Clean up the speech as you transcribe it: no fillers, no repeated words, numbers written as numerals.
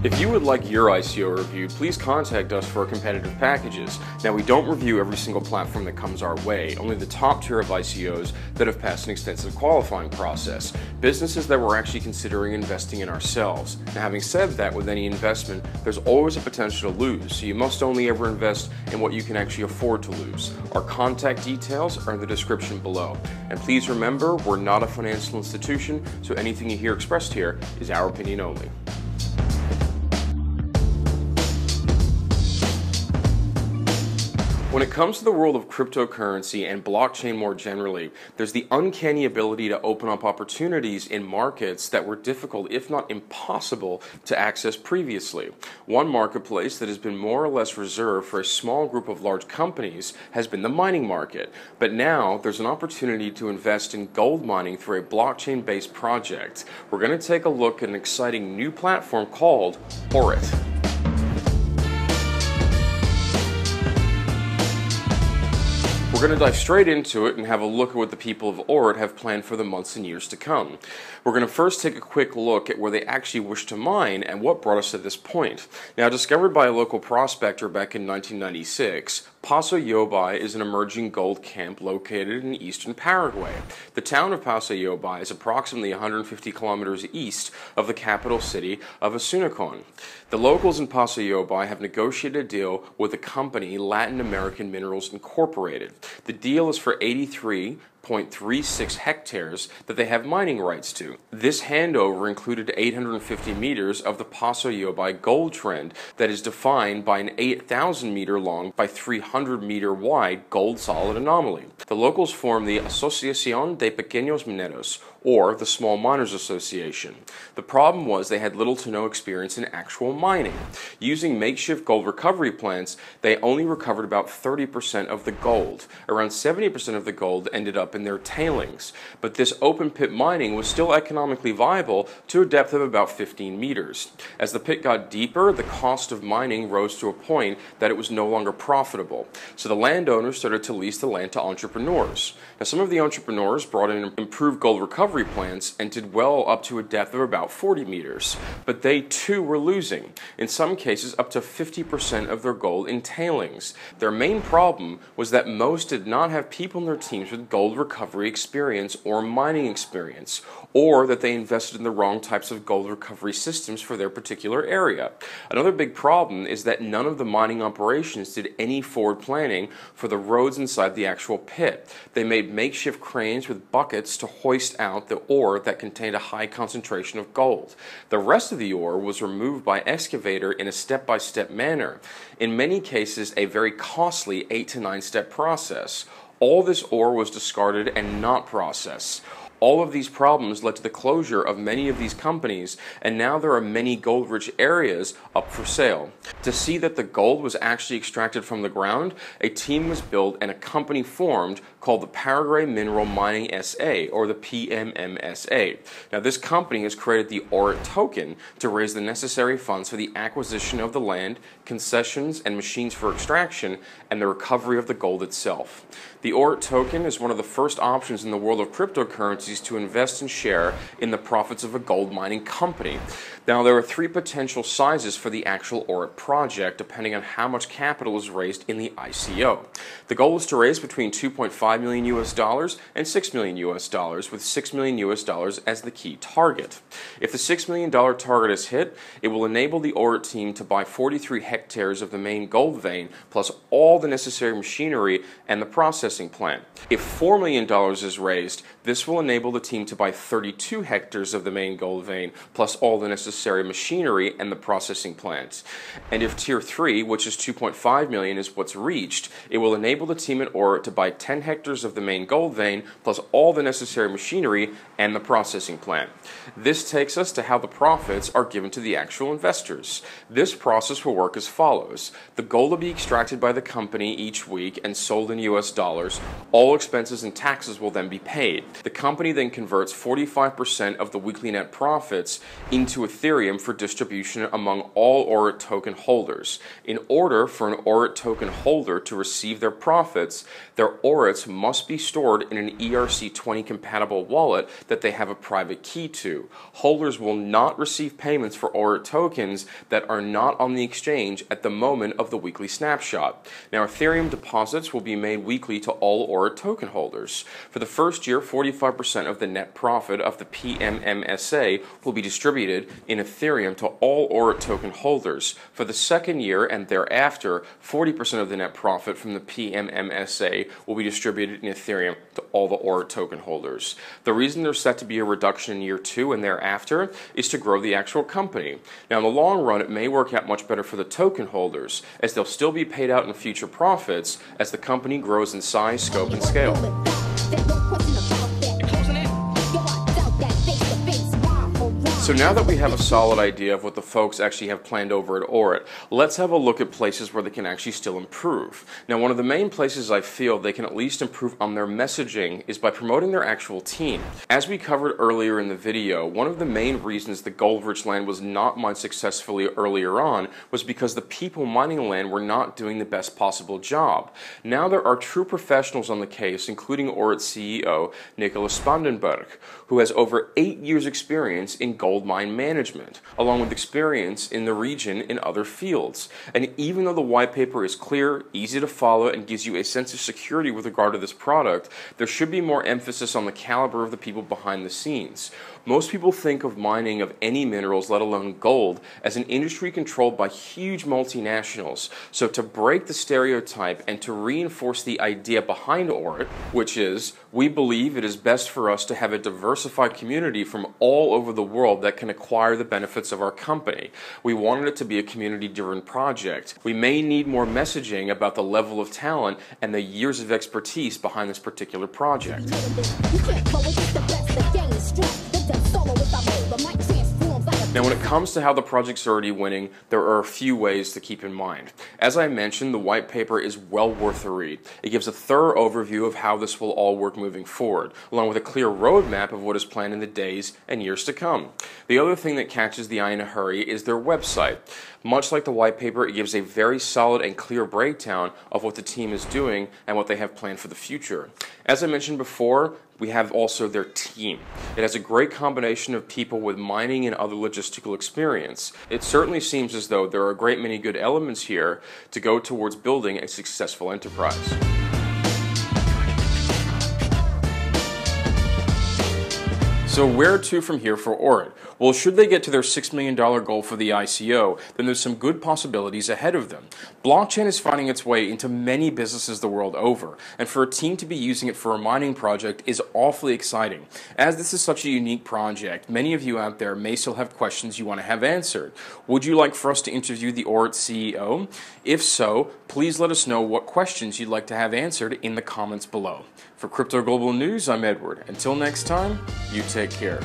If you would like your ICO reviewed, please contact us for our competitive packages. Now, we don't review every single platform that comes our way, only the top tier of ICOs that have passed an extensive qualifying process, businesses that we're actually considering investing in ourselves. Now, having said that, with any investment, there's always a potential to lose, so you must only ever invest in what you can actually afford to lose. Our contact details are in the description below. And please remember, we're not a financial institution, so anything you hear expressed here is our opinion only. When it comes to the world of cryptocurrency and blockchain more generally, there's the uncanny ability to open up opportunities in markets that were difficult, if not impossible, to access previously. One marketplace that has been more or less reserved for a small group of large companies has been the mining market. But now there's an opportunity to invest in gold mining through a blockchain-based project. We're going to take a look at an exciting new platform called ORET. We're going to dive straight into it and have a look at what the people of ORET have planned for the months and years to come. We're going to first take a quick look at where they actually wish to mine and what brought us to this point. Now, discovered by a local prospector back in 1996, Paso Yobai is an emerging gold camp located in eastern Paraguay. The town of Paso Yobai is approximately 150 kilometers east of the capital city of Asuncion. The locals in Paso Yobai have negotiated a deal with the company Latin American Minerals Incorporated. The deal is for 83.36 hectares that they have mining rights to. This handover included 850 meters of the Paso Yobai gold trend that is defined by an 8,000 meter long by 300 meter wide gold solid anomaly. The locals form the Asociación de Pequeños Mineros, or the Small Miners Association. The problem was they had little to no experience in actual mining. Using makeshift gold recovery plants, they only recovered about 30% of the gold. Around 70% of the gold ended up in their tailings. But this open pit mining was still economically viable to a depth of about 15 meters. As the pit got deeper, the cost of mining rose to a point that it was no longer profitable. So the landowners started to lease the land to entrepreneurs. Now, some of the entrepreneurs brought in improved gold recovery plants and did well up to a depth of about 40 meters. But they too were losing, in some cases up to 50% of their gold in tailings. Their main problem was that most did not have people in their teams with gold recovery experience or mining experience, or that they invested in the wrong types of gold recovery systems for their particular area. Another big problem is that none of the mining operations did any forward planning for the roads inside the actual pit. They made makeshift cranes with buckets to hoist out the ore that contained a high concentration of gold. The rest of the ore was removed by excavator in a step-by-step manner, in many cases a very costly 8 to 9 step process. All this ore was discarded and not processed. All of these problems led to the closure of many of these companies, and now there are many gold-rich areas up for sale. To see that the gold was actually extracted from the ground, a team was built and a company formed called the Paraguay Mineral Mining SA, or the PMMSA. Now, this company has created the ORET token to raise the necessary funds for the acquisition of the land, concessions, and machines for extraction, and the recovery of the gold itself. The ORET token is one of the first options in the world of cryptocurrencies to invest and share in the profits of a gold mining company. Now, there are 3 potential sizes for the actual ORET project, depending on how much capital is raised in the ICO. The goal is to raise between $2.5 million and $6 million, with $6 million as the key target. If the $6 million target is hit, it will enable the ORET team to buy 43 hectares of the main gold vein, plus all the necessary machinery and the processing plant. If $4 million is raised, this will enable the team to buy 32 hectares of the main gold vein, plus all the necessary machinery and the processing plants. And if Tier 3, which is $2.5 million, is what's reached, it will enable the team at ORET to buy 10 hectares of the main gold vein, plus all the necessary machinery and the processing plant. This takes us to how the profits are given to the actual investors. This process will work as follows. The gold will be extracted by the company each week and sold in US dollars. All expenses and taxes will then be paid. The company then converts 45% of the weekly net profits into Ethereum Ethereum for distribution among all ORET token holders. In order for an ORET token holder to receive their profits, their ORETs must be stored in an ERC20 compatible wallet that they have a private key to. Holders will not receive payments for ORET tokens that are not on the exchange at the moment of the weekly snapshot. Now, Ethereum deposits will be made weekly to all ORET token holders. For the first year, 45% of the net profit of the PMMSA will be distributed in Ethereum to all ORET token holders. For the second year and thereafter, 40% of the net profit from the PMMSA will be distributed in Ethereum to all the ORET token holders. The reason there's set to be a reduction in year 2 and thereafter is to grow the actual company. Now, in the long run, it may work out much better for the token holders, as they'll still be paid out in future profits as the company grows in size, scope, and scale. So now that we have a solid idea of what the folks actually have planned over at ORET, let's have a look at places where they can actually still improve. Now, one of the main places I feel they can at least improve on their messaging is by promoting their actual team. As we covered earlier in the video, one of the main reasons the gold-rich land was not mined successfully earlier on was because the people mining land were not doing the best possible job. Now there are true professionals on the case, including ORET CEO Nicholas Spandenberg, who has over 8 years' experience in gold mine management, along with experience in the region in other fields. And even though the white paper is clear, easy to follow, and gives you a sense of security with regard to this product, there should be more emphasis on the caliber of the people behind the scenes. Most people think of mining of any minerals, let alone gold, as an industry controlled by huge multinationals. So to break the stereotype and to reinforce the idea behind ORET, which is, we believe it is best for us to have a diversified community from all over the world that can acquire the benefits of our company. We wanted it to be a community-driven project. We may need more messaging about the level of talent and the years of expertise behind this particular project. Now, when it comes to how the project's already winning, there are a few ways to keep in mind. As I mentioned, the white paper is well worth a read. It gives a thorough overview of how this will all work moving forward, along with a clear roadmap of what is planned in the days and years to come. The other thing that catches the eye in a hurry is their website. Much like the white paper, it gives a very solid and clear breakdown of what the team is doing and what they have planned for the future. As I mentioned before, we have also their team. It has a great combination of people with mining and other logistical experience. It certainly seems as though there are a great many good elements here to go towards building a successful enterprise. So where to from here for ORET? Well, should they get to their $6 million goal for the ICO, then there's some good possibilities ahead of them. Blockchain is finding its way into many businesses the world over, and for a team to be using it for a mining project is awfully exciting. As this is such a unique project, many of you out there may still have questions you want to have answered. Would you like for us to interview the ORET CEO? If so, please let us know what questions you'd like to have answered in the comments below. For Crypto Global News, I'm Edward. Until next time, you take care.